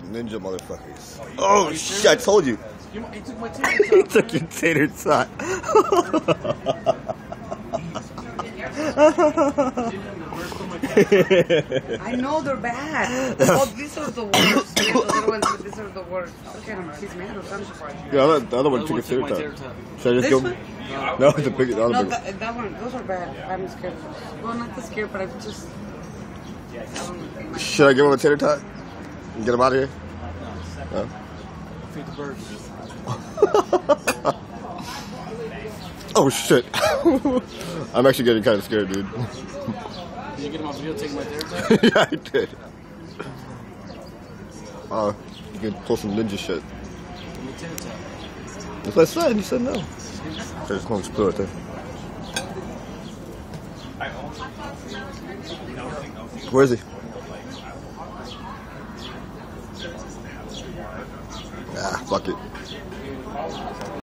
ninja motherfuckers. Oh shit! I told you. He took my tater tot. He took your tater tot. I know they're bad. Oh, these are the worst. These are the worst. Look at him. He's mad or something. Yeah, the other one took a tater tot. Should I just go? No, the big. No, that one. Those are bad. I'm scared. Well, not that scared, but I'm just. Should I give him a tater tot and get him out of here? No. Feed the birds. Oh shit! I'm actually getting kind of scared, dude. Did you get him on video taking my tater tot? Yeah, I did. You can pull some ninja shit. Give me a tater tot. That's what I said. You said no. There's no screw right there. Where is he? Ah, fuck it.